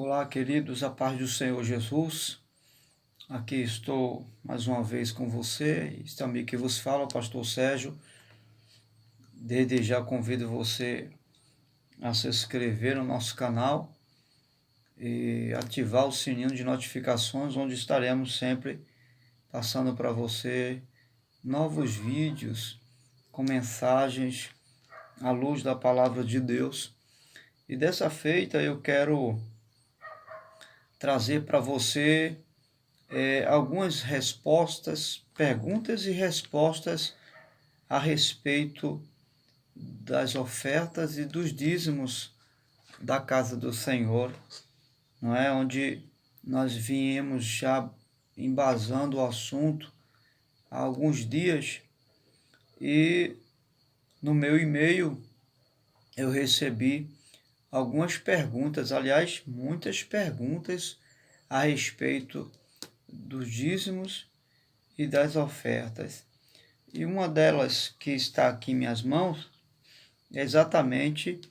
Olá, queridos, a paz do Senhor Jesus. Aqui estou mais uma vez com você. Este amigo que vos fala, o pastor Sérgio. Desde já convido você a se inscrever no nosso canal e ativar o sininho de notificações, onde estaremos sempre passando para você novos vídeos com mensagens à luz da palavra de Deus. E dessa feita eu quero trazer para você algumas respostas, perguntas e respostas a respeito das ofertas e dos dízimos da casa do Senhor, não é? Onde nós viemos já embasando o assunto há alguns dias e no meu e-mail eu recebi algumas perguntas, aliás, muitas perguntas a respeito dos dízimos e das ofertas. E uma delas que está aqui em minhas mãos é exatamente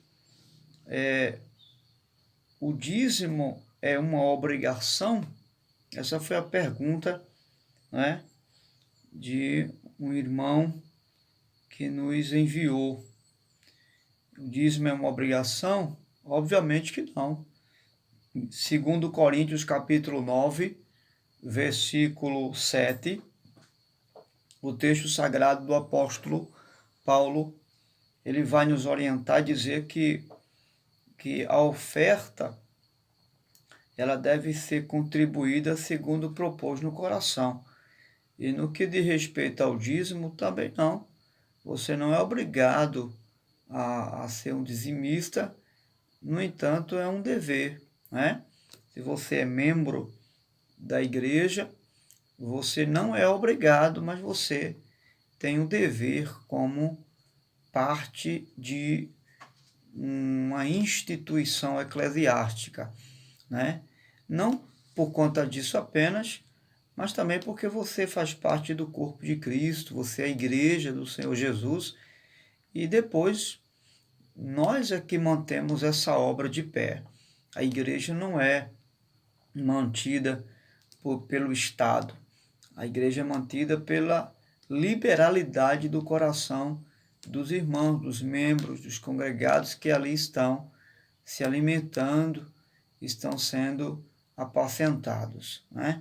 o dízimo é uma obrigação? Essa foi a pergunta, né, de um irmão que nos enviou. O dízimo é uma obrigação? Obviamente que não. Segundo Coríntios capítulo 9, versículo 7, o texto sagrado do apóstolo Paulo, ele vai nos orientar a dizer que a oferta ela deve ser contribuída segundo propôs no coração. E no que diz respeito ao dízimo, também não. Você não é obrigado a ser um dizimista, no entanto, é um dever, né? Se você é membro da igreja, você não é obrigado, mas você tem um dever como parte de uma instituição eclesiástica, né? Não por conta disso apenas, mas também porque você faz parte do corpo de Cristo, você é a igreja do Senhor Jesus, e depois nós é que mantemos essa obra de pé. A igreja não é mantida pelo Estado. A igreja é mantida pela liberalidade do coração dos irmãos, dos membros, dos congregados que ali estão se alimentando, estão sendo apacentados, né?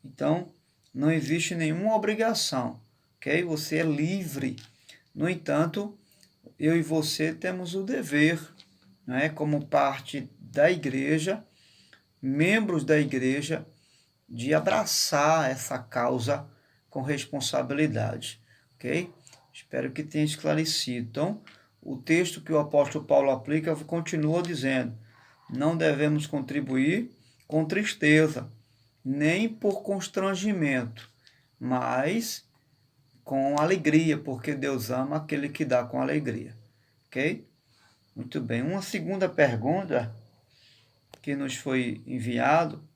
Então, não existe nenhuma obrigação, ok? Você é livre. No entanto, eu e você temos o dever, né, como parte da igreja, membros da igreja, de abraçar essa causa com responsabilidade, ok? Espero que tenha esclarecido. Então, o texto que o apóstolo Paulo aplica continua dizendo: não devemos contribuir com tristeza, nem por constrangimento, mas com alegria, porque Deus ama aquele que dá com alegria, ok? Muito bem. Uma segunda pergunta que nos foi enviado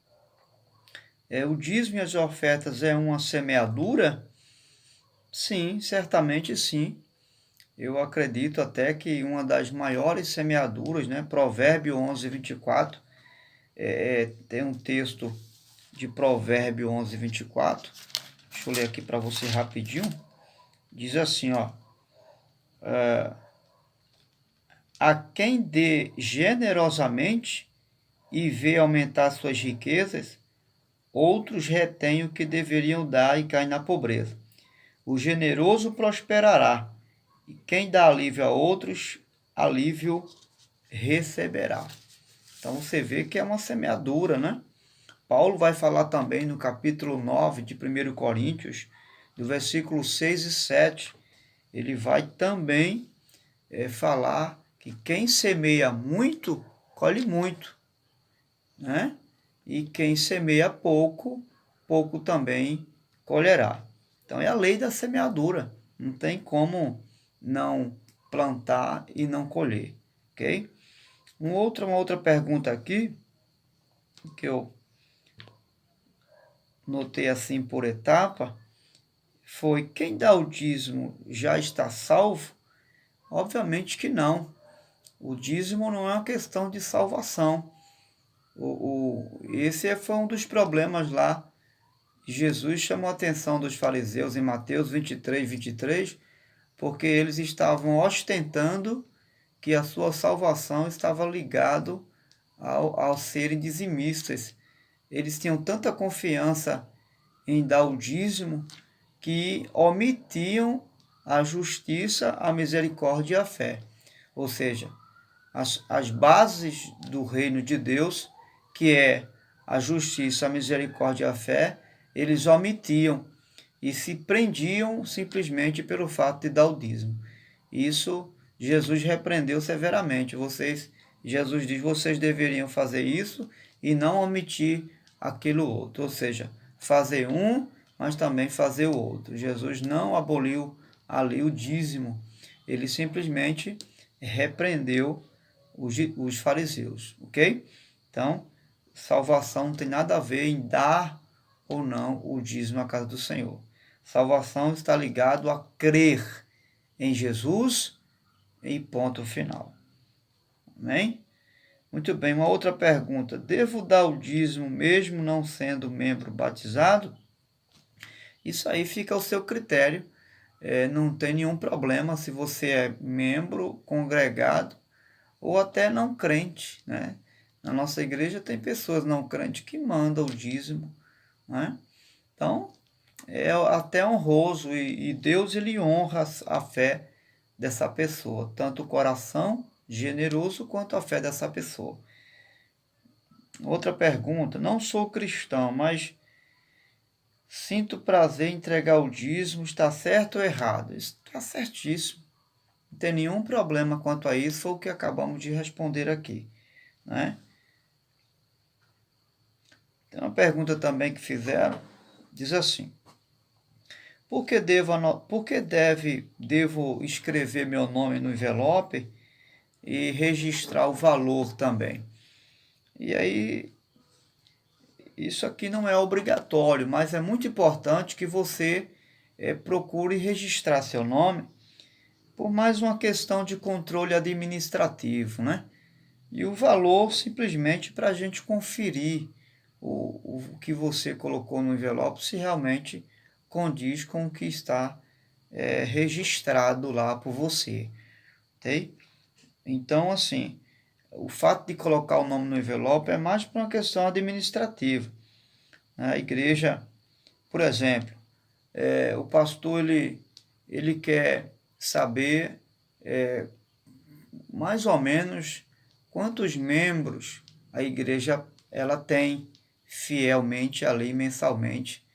é: o dízimo e as ofertas é uma semeadura? Sim, certamente sim. Eu acredito até que uma das maiores semeaduras, né, Provérbio 11, 24, tem um texto de Provérbio 11, 24, deixa eu ler aqui para você rapidinho, diz assim, ó: a quem dê generosamente e vê aumentar suas riquezas, outros retêm o que deveriam dar e caem na pobreza. O generoso prosperará, e quem dá alívio a outros, alívio receberá. Então você vê que é uma semeadura, né? Paulo vai falar também no capítulo 9 de 1 Coríntios, do versículo 6 e 7, ele vai também falar que quem semeia muito, colhe muito, né? E quem semeia pouco, pouco também colherá. Então é a lei da semeadura, não tem como não plantar e não colher, ok? Uma outra pergunta aqui, que eu notei assim por etapa, foi: quem dá o dízimo já está salvo? Obviamente que não. O dízimo não é uma questão de salvação. Esse foi um dos problemas lá. Jesus chamou a atenção dos fariseus em Mateus 23, porque eles estavam ostentando que a sua salvação estava ligado ao serem dizimistas. Eles tinham tanta confiança em dar o dízimo que omitiam a justiça, a misericórdia e a fé. Ou seja, as bases do reino de Deus, que é a justiça, a misericórdia e a fé, eles omitiam e se prendiam simplesmente pelo fato de dar o dízimo. Isso Jesus repreendeu severamente. Jesus diz, vocês deveriam fazer isso e não omitir aquilo outro. Ou seja, fazer um, mas também fazer o outro. Jesus não aboliu ali o dízimo. Ele simplesmente repreendeu os fariseus, ok? Então, salvação não tem nada a ver em dar ou não o dízimo à casa do Senhor. Salvação está ligado a crer em Jesus e ponto final. Amém? Muito bem, uma outra pergunta. Devo dar o dízimo mesmo não sendo membro batizado? Isso aí fica ao seu critério. Não tem nenhum problema se você é membro, congregado ou até não crente, né? Na nossa igreja tem pessoas não crentes que mandam o dízimo, né? Então, é até honroso e Deus ele honra a fé dessa pessoa, tanto o coração generoso quanto a fé dessa pessoa. Outra pergunta, não sou cristão, mas sinto prazer em entregar o dízimo, está certo ou errado? Isso está certíssimo. Não tem nenhum problema quanto a isso, foi o que acabamos de responder aqui, né? Tem uma pergunta também que fizeram, diz assim, por que devo escrever meu nome no envelope e registrar o valor também? E aí, isso aqui não é obrigatório, mas é muito importante que você procure registrar seu nome por mais uma questão de controle administrativo, né? E o valor simplesmente para a gente conferir o que você colocou no envelope, se realmente condiz com o que está registrado lá por você, ok? Então, assim, o fato de colocar o nome no envelope é mais para uma questão administrativa. A igreja, por exemplo, o pastor ele quer saber mais ou menos quantos membros a igreja ela tem fielmente ali mensalmente.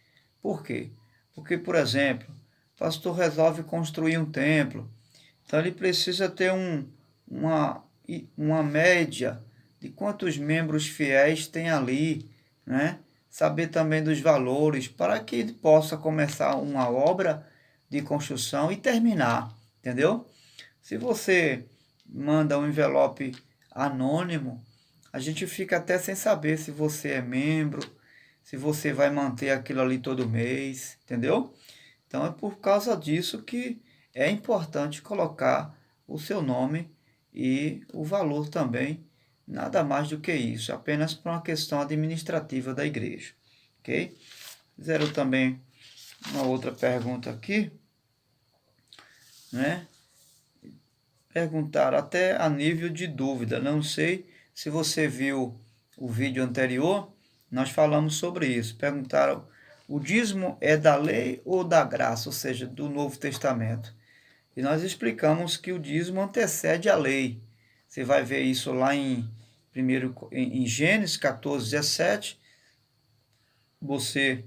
Por quê? Porque, por exemplo, o pastor resolve construir um templo, então ele precisa ter uma média de quantos membros fiéis tem ali, né? Saber também dos valores, para que ele possa começar uma obra de construção e terminar, entendeu? Se você manda um envelope anônimo, a gente fica até sem saber se você é membro, se você vai manter aquilo ali todo mês, entendeu? Então é por causa disso que é importante colocar o seu nome e o valor também, nada mais do que isso, apenas para uma questão administrativa da igreja, ok? Fizeram também uma outra pergunta aqui, né? Perguntaram até a nível de dúvida, não sei se você viu o vídeo anterior, nós falamos sobre isso. Perguntaram, o dízimo é da lei ou da graça, ou seja, do Novo Testamento? E nós explicamos que o dízimo antecede a lei. Você vai ver isso lá em Gênesis 14, 17. Você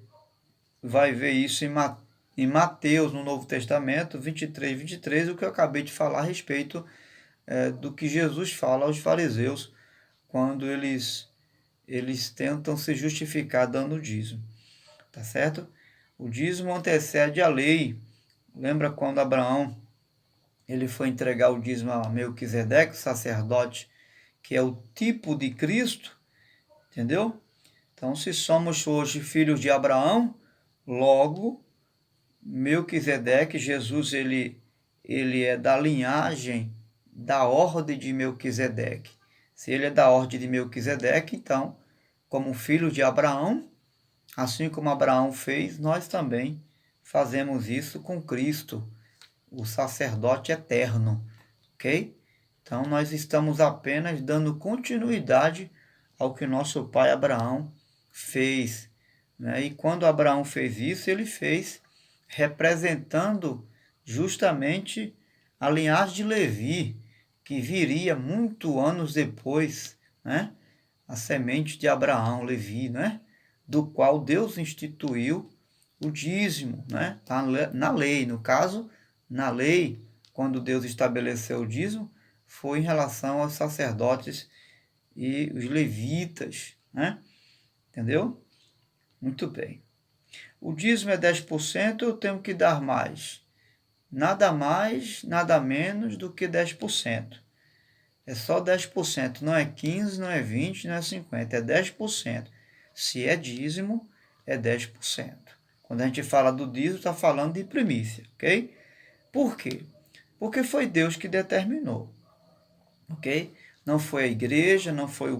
vai ver isso em Mateus, no Novo Testamento, 23, o que eu acabei de falar a respeito do que Jesus fala aos fariseus quando eles tentam se justificar dando o dízimo. Tá certo? O dízimo antecede a lei. Lembra quando Abraão ele foi entregar o dízimo a Melquisedeque, sacerdote, que é o tipo de Cristo, entendeu? Então, se somos hoje filhos de Abraão, logo, Melquisedeque, Jesus, ele é da linhagem, da ordem de Melquisedeque. Se ele é da ordem de Melquisedeque, então, como filho de Abraão, assim como Abraão fez, nós também fazemos isso com Cristo, o sacerdote eterno, ok? Então, nós estamos apenas dando continuidade ao que nosso pai Abraão fez, né? E quando Abraão fez isso, ele fez representando justamente a linhagem de Levi, que viria muito anos depois, né? A semente de Abraão, Levi, né? Do qual Deus instituiu o dízimo, né? Tá na lei, no caso, na lei, quando Deus estabeleceu o dízimo, foi em relação aos sacerdotes e os levitas, né? Entendeu? Muito bem. O dízimo é 10%, eu tenho que dar mais. Nada mais, nada menos do que 10%. É só 10%, não é 15%, não é 20%, não é 50%, é 10%. Se é dízimo, é 10%. Quando a gente fala do dízimo, está falando de primícia, ok? Por quê? Porque foi Deus que determinou, ok? Não foi a igreja, não foi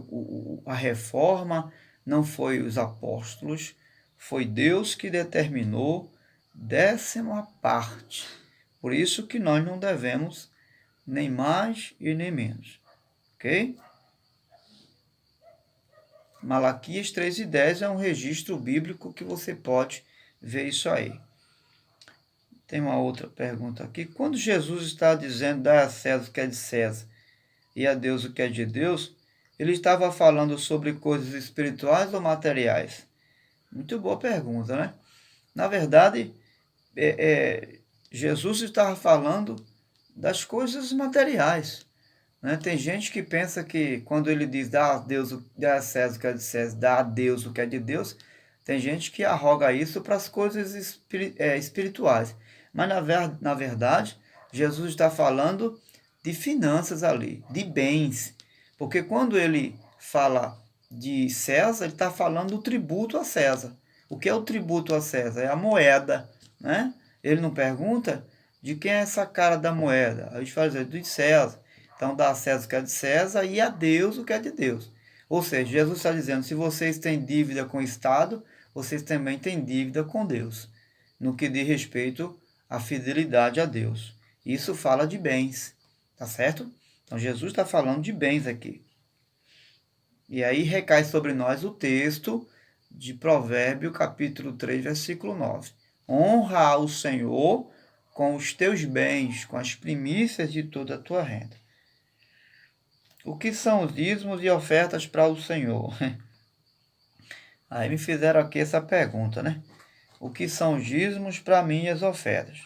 a reforma, não foi os apóstolos, foi Deus que determinou 10ª parte. Por isso que nós não devemos nem mais e nem menos, ok? Malaquias 3:10 é um registro bíblico que você pode ver isso aí. Tem uma outra pergunta aqui. Quando Jesus está dizendo dar a César o que é de César e a Deus o que é de Deus, ele estava falando sobre coisas espirituais ou materiais? Muito boa pergunta, né? Na verdade, Jesus estava falando das coisas materiais, né? Tem gente que pensa que quando ele diz dá a César o que é de César, dá a Deus o que é de Deus, tem gente que arroga isso para as coisas espirituais. Mas na verdade, Jesus está falando de finanças ali, de bens. Porque quando ele fala de César, ele está falando do tributo a César. O que é o tributo a César? É a moeda, né? Ele não pergunta de quem é essa cara da moeda. A gente fala de César. Então dá a César o que é de César e a Deus o que é de Deus. Ou seja, Jesus está dizendo, se vocês têm dívida com o Estado, vocês também têm dívida com Deus, no que diz respeito à fidelidade a Deus. Isso fala de bens, tá certo? Então Jesus está falando de bens aqui. E aí recai sobre nós o texto de Provérbio, capítulo 3, versículo 9. Honra ao Senhor com os teus bens, com as primícias de toda a tua renda. O que são os dízimos e ofertas para o Senhor? Aí me fizeram aqui essa pergunta, né? O que são os dízimos para mim e as ofertas?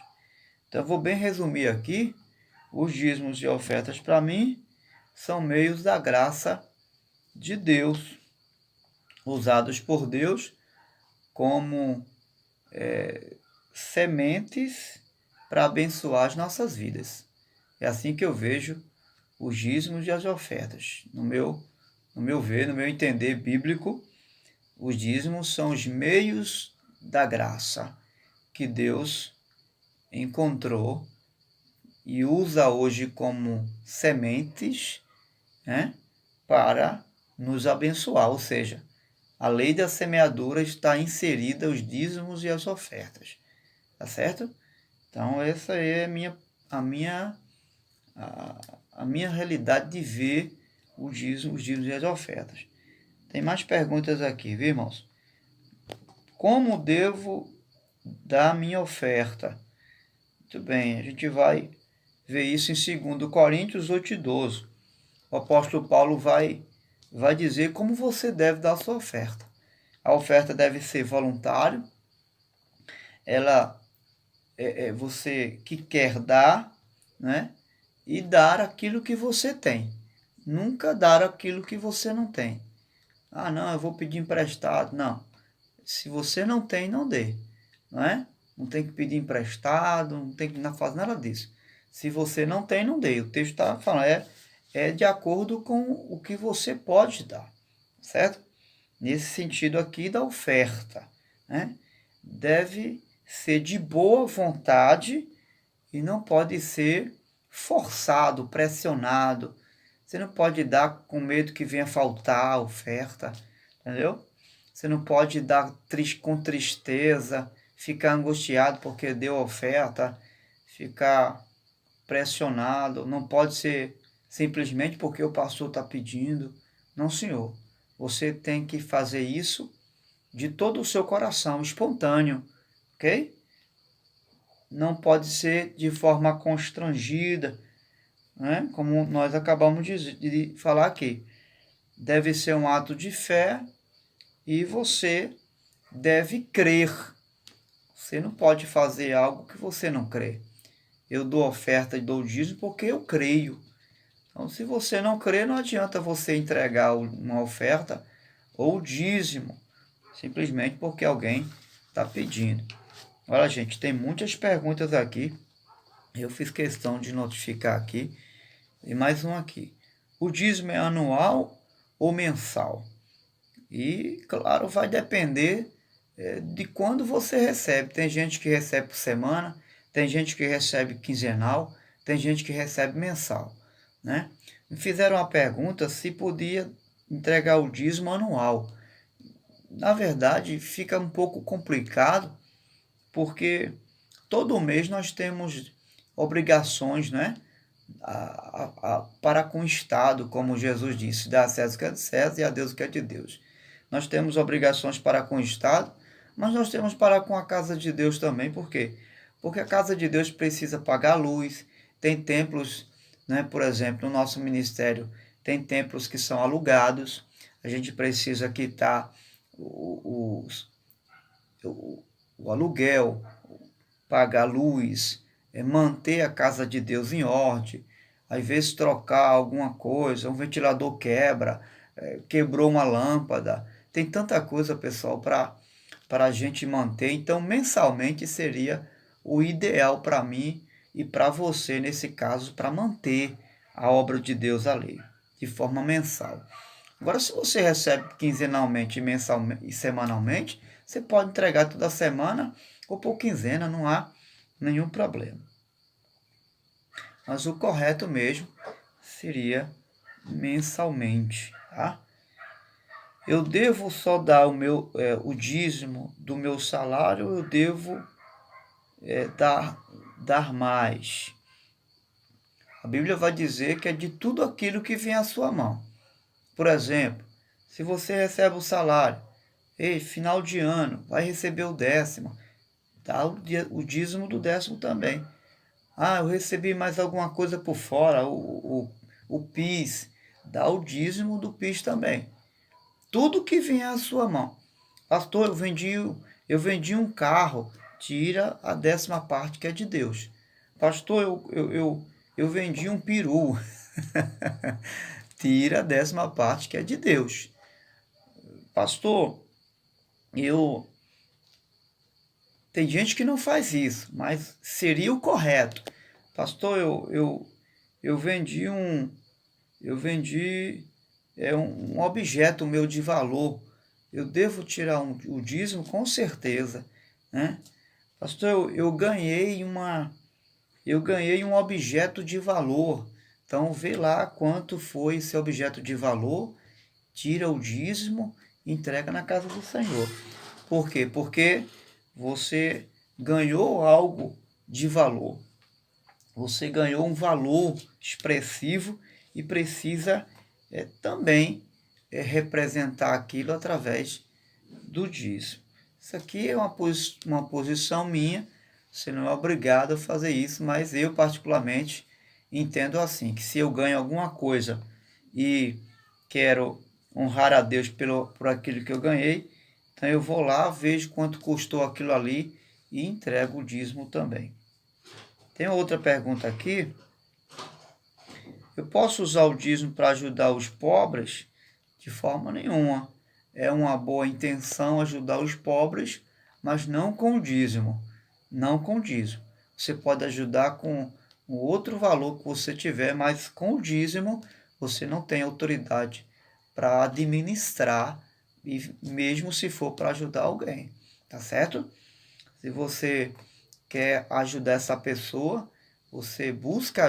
Então, eu vou bem resumir aqui. Os dízimos e ofertas para mim são meios da graça de Deus, usados por Deus como sementes para abençoar as nossas vidas. É assim que eu vejo os dízimos e as ofertas. No meu ver, no meu entender bíblico, os dízimos são os meios da graça que Deus encontrou e usa hoje como sementes, né, para nos abençoar. Ou seja, a lei da semeadura está inserida os dízimos e as ofertas. Tá certo? Então, essa é a minha realidade de ver os dízimos e as ofertas. Tem mais perguntas aqui, viu, irmãos? Como devo dar minha oferta? Muito bem, a gente vai ver isso em 2 Coríntios 8:12. O apóstolo Paulo vai dizer como você deve dar a sua oferta. A oferta deve ser voluntária. Ela é você que quer dar, né? E dar aquilo que você tem. Nunca dar aquilo que você não tem. Ah, não, eu vou pedir emprestado. Não. Se você não tem, não dê. Não é? Não tem que pedir emprestado, não tem que fazer nada disso. Se você não tem, não dê. O texto está falando, é de acordo com o que você pode dar. Certo? Nesse sentido aqui da oferta, né? Deve ser de boa vontade e não pode ser forçado, pressionado. Você não pode dar com medo que venha faltar a oferta. entendeu? Você não pode dar com tristeza, ficar angustiado porque deu oferta, ficar pressionado, não pode ser simplesmente porque o pastor está pedindo. Não, senhor. Você tem que fazer isso de todo o seu coração, espontâneo, ok? Não pode ser de forma constrangida, né? Como nós acabamos de falar aqui. Deve ser um ato de fé e você deve crer. Você não pode fazer algo que você não crê. Eu dou oferta e dou dízimo porque eu creio. Então, se você não crê, não adianta você entregar uma oferta ou dízimo, simplesmente porque alguém está pedindo. Olha, gente, tem muitas perguntas aqui. Eu fiz questão de notificar aqui. E mais um aqui. O dízimo é anual ou mensal? E, claro, vai depender de quando você recebe. Tem gente que recebe por semana, tem gente que recebe quinzenal, tem gente que recebe mensal, né? Me fizeram uma pergunta se podia entregar o dízimo anual. Na verdade, fica um pouco complicado, porque todo mês nós temos obrigações, né? Para com o Estado, como Jesus disse, dá a César o que é de César e a Deus o que é de Deus. Nós temos obrigações para com o Estado, mas nós temos para com a casa de Deus também. Por quê? Porque a casa de Deus precisa pagar luz, tem templos, né? Por exemplo, no nosso ministério tem templos que são alugados, a gente precisa quitar o, o aluguel, pagar luz, manter a casa de Deus em ordem, às vezes trocar alguma coisa, um ventilador quebra, quebrou uma lâmpada, tem tanta coisa, pessoal, para a gente manter. Então, mensalmente seria o ideal para mim e para você, nesse caso, para manter a obra de Deus ali, de forma mensal. Agora, se você recebe quinzenalmente, mensalmente e semanalmente, você pode entregar toda semana ou por quinzena, não há nenhum problema. Mas o correto mesmo seria mensalmente, tá? Eu devo só dar o dízimo do meu salário, ou eu devo dar mais? A Bíblia vai dizer que é de tudo aquilo que vem à sua mão. Por exemplo, se você recebe o salário, final de ano, vai receber o décimo, dá o dízimo do décimo também. Ah, eu recebi mais alguma coisa por fora, o PIS, dá o dízimo do PIS também. Tudo que vier à sua mão. Pastor, eu vendi um carro, tira a 10ª parte que é de Deus. Pastor, eu vendi um peru, tira a 10ª parte que é de Deus. Pastor, tem gente que não faz isso, mas seria o correto. Pastor, eu vendi um objeto meu de valor. Eu devo tirar o dízimo com certeza, né? Pastor, eu ganhei um objeto de valor. Então vê lá quanto foi esse objeto de valor, tira o dízimo e entrega na casa do Senhor. Por quê? Porque você ganhou algo de valor. Você ganhou um valor expressivo e precisa também representar aquilo através do dízimo. Isso aqui é uma posição minha, você não é obrigado a fazer isso, mas eu particularmente entendo assim, que se eu ganho alguma coisa e quero honrar a Deus por aquilo que eu ganhei, então eu vou lá, vejo quanto custou aquilo ali e entrego o dízimo também. Tem outra pergunta aqui. Eu posso usar o dízimo para ajudar os pobres? De forma nenhuma. É uma boa intenção ajudar os pobres, mas não com o dízimo. Não com o dízimo. Você pode ajudar com o outro valor que você tiver, mas com o dízimo você não tem autoridade para administrar, e mesmo se for para ajudar alguém. Tá certo? Se você quer ajudar essa pessoa, você busca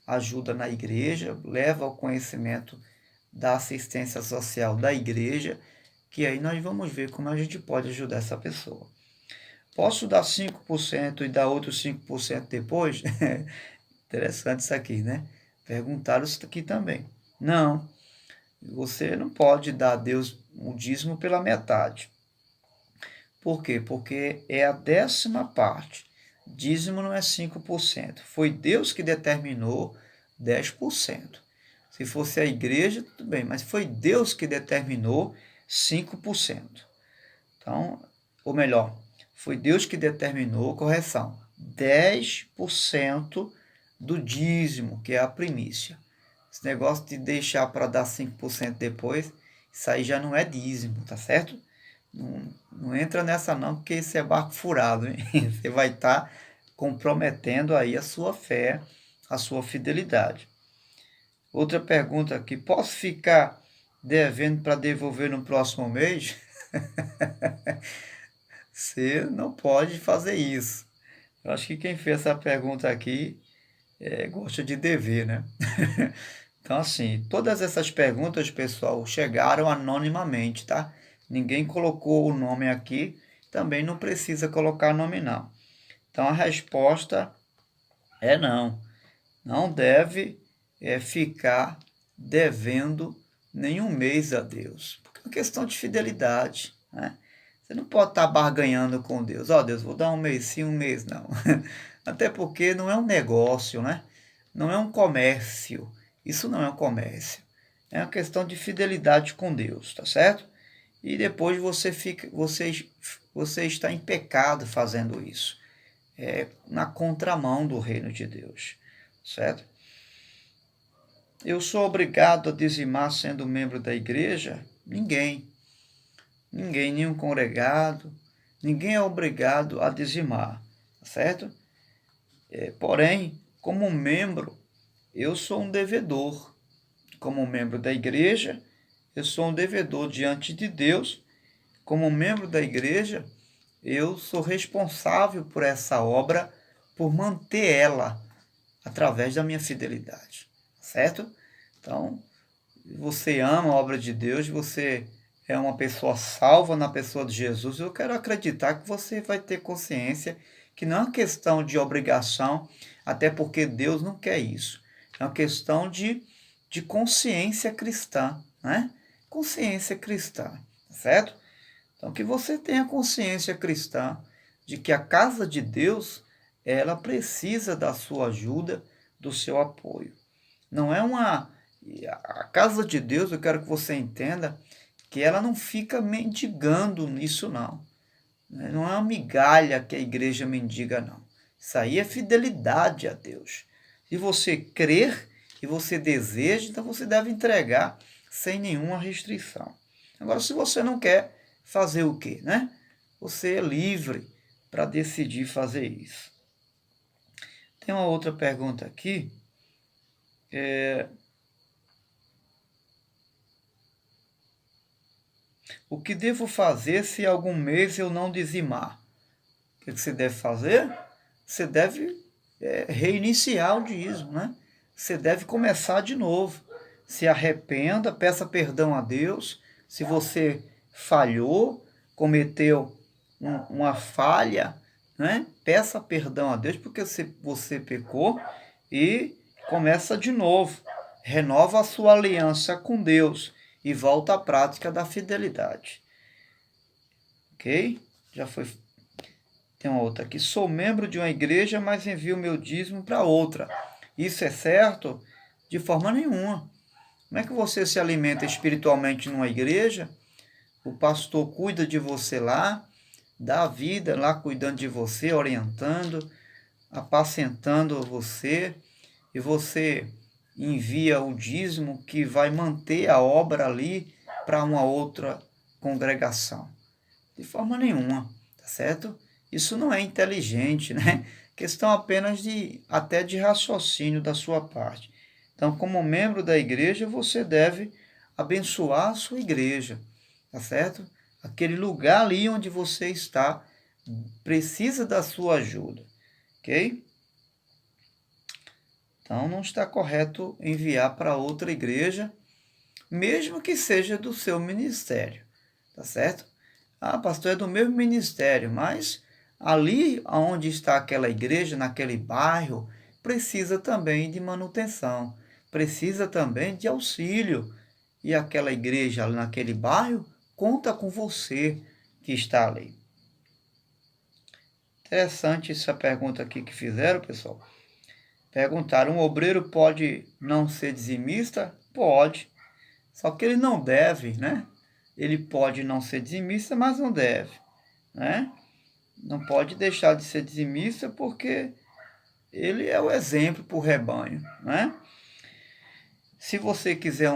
ajuda na igreja, leva ao conhecimento da assistência social da igreja que aí nós vamos ver como a gente pode ajudar essa pessoa. Posso dar 5% e dar outros 5% depois? Interessante isso aqui, né? Perguntaram isso aqui também. Não, você não pode dar a Deus o dízimo pela metade. Por quê? Porque é a 10ª parte. Dízimo não é 5%. Foi Deus que determinou 10%. Se fosse a igreja, tudo bem, mas foi Deus que determinou 5%. Então, ou melhor, foi Deus que determinou, correção, 10% do dízimo, que é a primícia. Esse negócio de deixar para dar 5% depois, isso aí já não é dízimo, tá certo? Não entra nessa não, porque isso é barco furado, hein? Você vai estar comprometendo aí a sua fé, a sua fidelidade. Outra pergunta aqui, posso ficar devendo para devolver no próximo mês? Você não pode fazer isso. Eu acho que quem fez essa pergunta aqui gosta de dever, né? Então, assim, todas essas perguntas, pessoal, chegaram anonimamente, tá? Ninguém colocou o nome aqui, também não precisa colocar nome, não. Então, a resposta é não. Não deve ficar devendo nenhum mês a Deus, porque é uma questão de fidelidade, né? Você não pode estar barganhando com Deus. Ó, Deus, vou dar um mês sim, um mês não. Até porque não é um negócio, né? Não é um comércio. Isso não é um comércio. É uma questão de fidelidade com Deus, tá certo? E depois você está em pecado fazendo isso. É na contramão do reino de Deus, certo? Eu sou obrigado a dizimar sendo membro da igreja? Ninguém. Ninguém, nenhum congregado, ninguém é obrigado a dizimar, certo? Porém, como membro, eu sou um devedor. Como membro da igreja, eu sou um devedor diante de Deus. Como membro da igreja, eu sou responsável por essa obra, por manter ela através da minha fidelidade, certo? Então, você ama a obra de Deus, você é uma pessoa salva na pessoa de Jesus, eu quero acreditar que você vai ter consciência que não é uma questão de obrigação, até porque Deus não quer isso. É uma questão de consciência cristã, né? Consciência cristã, certo? Então, que você tenha consciência cristã de que a casa de Deus, ela precisa da sua ajuda, do seu apoio. Não é uma... A casa de Deus, eu quero que você entenda que ela não fica mendigando nisso, não. Não é uma migalha que a igreja mendiga, não. Isso aí é fidelidade a Deus. Se você crer e você deseja, então você deve entregar sem nenhuma restrição. Agora, se você não quer, fazer o quê, né? Você é livre para decidir fazer isso. Tem uma outra pergunta aqui. O que devo fazer se algum mês eu não dizimar? O que você deve fazer? Você deve reiniciar o dízimo, né? Você deve começar de novo. Se arrependa, peça perdão a Deus. Se você falhou, cometeu uma falha, né? Peça perdão a Deus porque você pecou e começa de novo. Renova a sua aliança com Deus e volta à prática da fidelidade. Ok? Já foi. Tem uma outra aqui. Sou membro de uma igreja, mas envio meu dízimo para outra. Isso é certo? De forma nenhuma. Como é que você se alimenta espiritualmente numa igreja? O pastor cuida de você lá, dá a vida lá cuidando de você, orientando, apacentando você, e você envia o dízimo que vai manter a obra ali para uma outra congregação. De forma nenhuma, tá certo? Isso não é inteligente, né? Questão apenas até de raciocínio da sua parte. Então, como membro da igreja, você deve abençoar a sua igreja, tá certo? Aquele lugar ali onde você está precisa da sua ajuda, ok? Então, não está correto enviar para outra igreja, mesmo que seja do seu ministério, tá certo? Ah, pastor, é do mesmo ministério, mas ali onde está aquela igreja, naquele bairro, precisa também de manutenção, precisa também de auxílio. E aquela igreja naquele bairro conta com você que está ali. Interessante essa pergunta aqui que fizeram, pessoal. Perguntaram, um obreiro pode não ser dizimista? Pode. Só que ele não deve, né? Ele pode não ser dizimista, mas não deve, né? Não pode deixar de ser dizimista porque ele é o exemplo para o rebanho, né? Se você quiser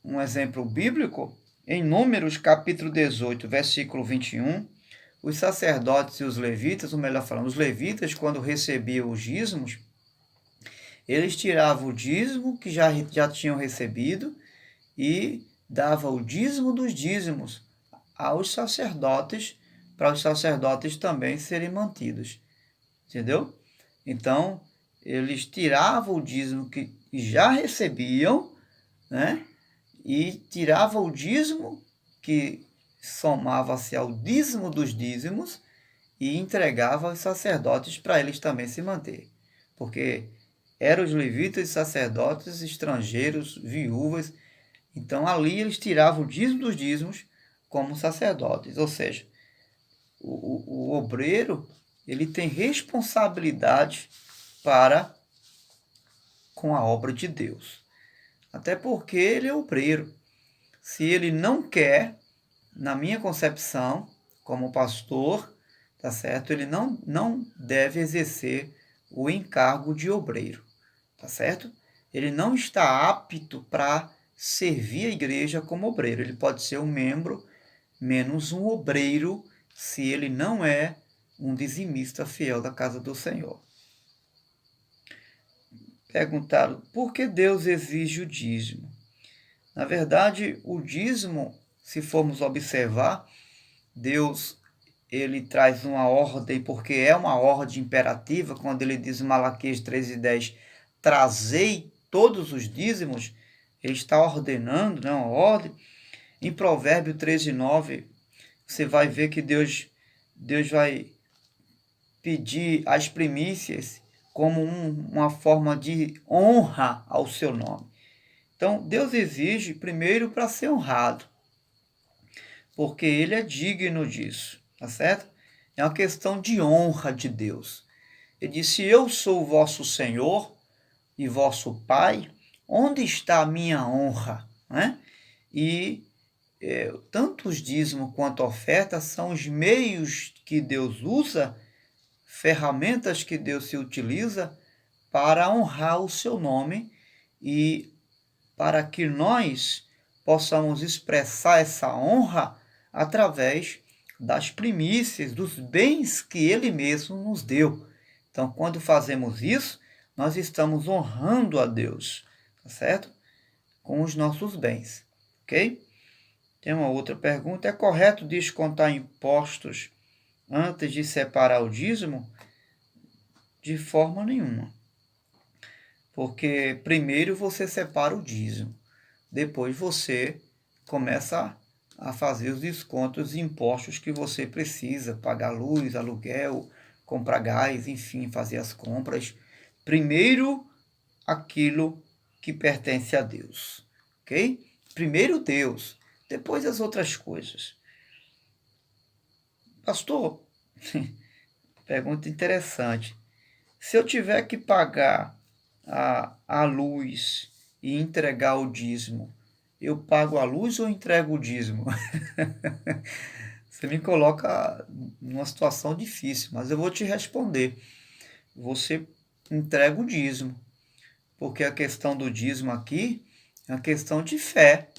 um exemplo bíblico, em Números capítulo 18, versículo 21, os sacerdotes e os levitas, ou melhor falando, os levitas, quando recebiam os dízimos, eles tiravam o dízimo que já tinham recebido e davam o dízimo dos dízimos aos sacerdotes, para os sacerdotes também serem mantidos. Entendeu? Então, eles tiravam o dízimo que já recebiam, né? E tiravam o dízimo que somava-se ao dízimo dos dízimos e entregava aos sacerdotes para eles também se manter. Porque eram os levitas e sacerdotes estrangeiros, viúvas. Então, ali eles tiravam o dízimo dos dízimos como sacerdotes. Ou seja, o obreiro, ele tem responsabilidade para com a obra de Deus. Até porque ele é obreiro. Se ele não quer, na minha concepção, como pastor, tá certo? Ele não deve exercer o encargo de obreiro, tá certo? Ele não está apto para servir a igreja como obreiro. Ele pode ser um membro, menos um obreiro, se ele não é um dizimista fiel da casa do Senhor. Perguntaram, por que Deus exige o dízimo? Na verdade, o dízimo, se formos observar, Deus ele traz uma ordem, porque é uma ordem imperativa, quando ele diz em Malaquias 3:10, trazei todos os dízimos, ele está ordenando, né, uma ordem. Em Provérbio 13:9, você vai ver que Deus vai pedir as primícias como uma forma de honra ao seu nome. Então, Deus exige primeiro para ser honrado, porque ele é digno disso, tá certo? É uma questão de honra de Deus. Ele disse, eu sou o vosso Senhor e vosso Pai, onde está a minha honra? Né? E tanto os dízimos quanto a oferta são os meios que Deus usa, ferramentas que Deus se utiliza para honrar o seu nome e para que nós possamos expressar essa honra através das primícias, dos bens que Ele mesmo nos deu. Então, quando fazemos isso, nós estamos honrando a Deus, tá certo? Com os nossos bens, ok? Tem uma outra pergunta, é correto descontar impostos antes de separar o dízimo? De forma nenhuma. Porque primeiro você separa o dízimo, depois você começa a fazer os descontos e impostos que você precisa, pagar luz, aluguel, comprar gás, enfim, fazer as compras. Primeiro aquilo que pertence a Deus, ok? Primeiro Deus, depois as outras coisas. Pastor, pergunta interessante. Se eu tiver que pagar a luz e entregar o dízimo, eu pago a luz ou entrego o dízimo? Você me coloca numa situação difícil, mas eu vou te responder. Você entrega o dízimo, porque a questão do dízimo aqui é uma questão de fé.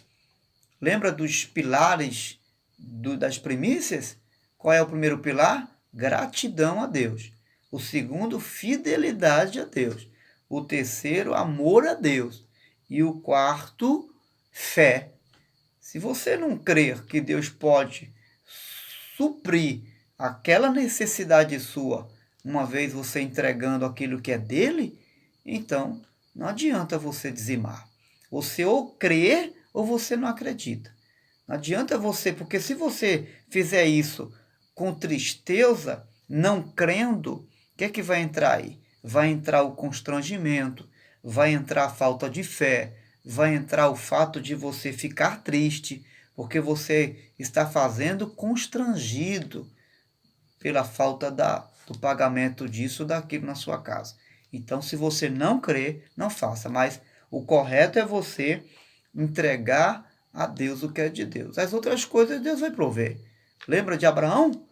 Lembra dos pilares das primícias? Qual é o primeiro pilar? Gratidão a Deus. O segundo, fidelidade a Deus. O terceiro, amor a Deus. E o quarto, fé. Se você não crer que Deus pode suprir aquela necessidade sua, uma vez você entregando aquilo que é dele, então não adianta você dizimar. Você ou crer ou você não acredita. Não adianta você, porque se você fizer isso com tristeza, não crendo, o que é que vai entrar aí? Vai entrar o constrangimento, vai entrar a falta de fé, vai entrar o fato de você ficar triste, porque você está fazendo constrangido pela falta do pagamento disso ou daquilo na sua casa. Então, se você não crê, não faça, mas o correto é você entregar a Deus o que é de Deus. As outras coisas Deus vai prover. Lembra de Abraão?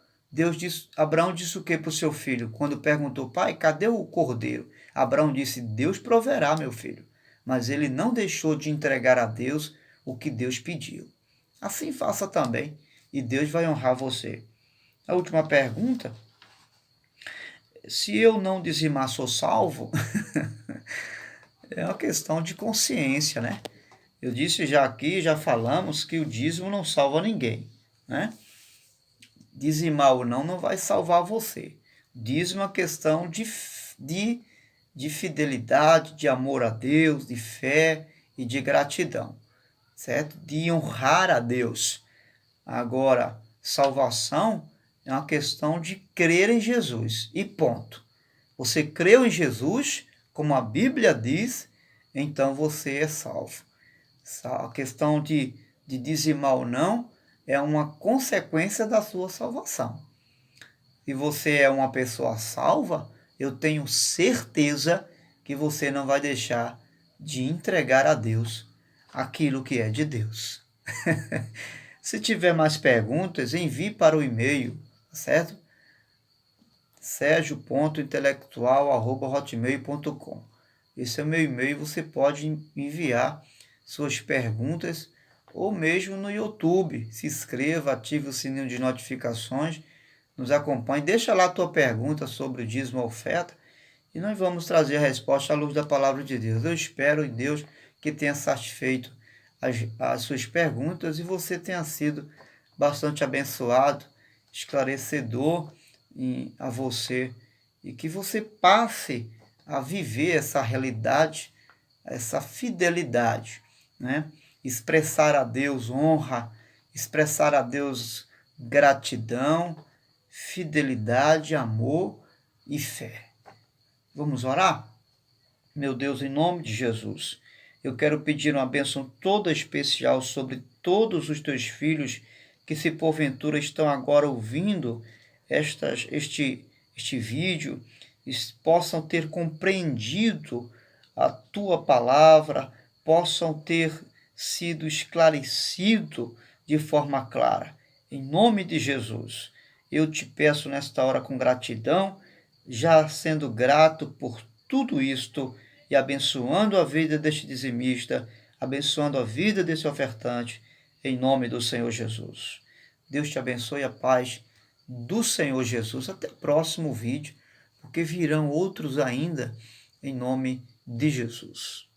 Abraão disse o que para o seu filho? Quando perguntou, pai, cadê o cordeiro? Abraão disse, Deus proverá, meu filho. Mas ele não deixou de entregar a Deus o que Deus pediu. Assim faça também, e Deus vai honrar você. A última pergunta, se eu não dizimar, sou salvo? É uma questão de consciência, né? Eu disse já aqui, já falamos que o dízimo não salva ninguém, né? Dizimar ou não vai salvar você. Dízimo é uma questão de fidelidade, de amor a Deus, de fé e de gratidão, certo? De honrar a Deus. Agora, salvação é uma questão de crer em Jesus e ponto. Você creu em Jesus, como a Bíblia diz, então você é salvo. A questão de dizimar ou não é uma consequência da sua salvação. Se você é uma pessoa salva, eu tenho certeza que você não vai deixar de entregar a Deus aquilo que é de Deus. Se tiver mais perguntas, envie para o e-mail, certo? sergio.intelectual@hotmail.com. Esse é o meu e-mail, você pode enviar suas perguntas ou mesmo no YouTube. Se inscreva, ative o sininho de notificações, nos acompanhe, deixa lá a tua pergunta sobre o dízimo ou oferta e nós vamos trazer a resposta à luz da palavra de Deus. Eu espero em Deus que tenha satisfeito as suas perguntas e você tenha sido bastante abençoado, esclarecedor a você e que você passe a viver essa realidade, essa fidelidade, né? Expressar a Deus honra, expressar a Deus gratidão, fidelidade, amor e fé. Vamos orar? Meu Deus, em nome de Jesus, eu quero pedir uma bênção toda especial sobre todos os teus filhos que, se porventura estão agora ouvindo este vídeo, possam ter compreendido a tua palavra, possam ter sido esclarecido de forma clara. Em nome de Jesus, eu te peço nesta hora com gratidão, já sendo grato por tudo isto e abençoando a vida deste dizimista, abençoando a vida desse ofertante, em nome do Senhor Jesus. Deus te abençoe, a paz do Senhor Jesus. Até o próximo vídeo, porque virão outros ainda, em nome de Jesus.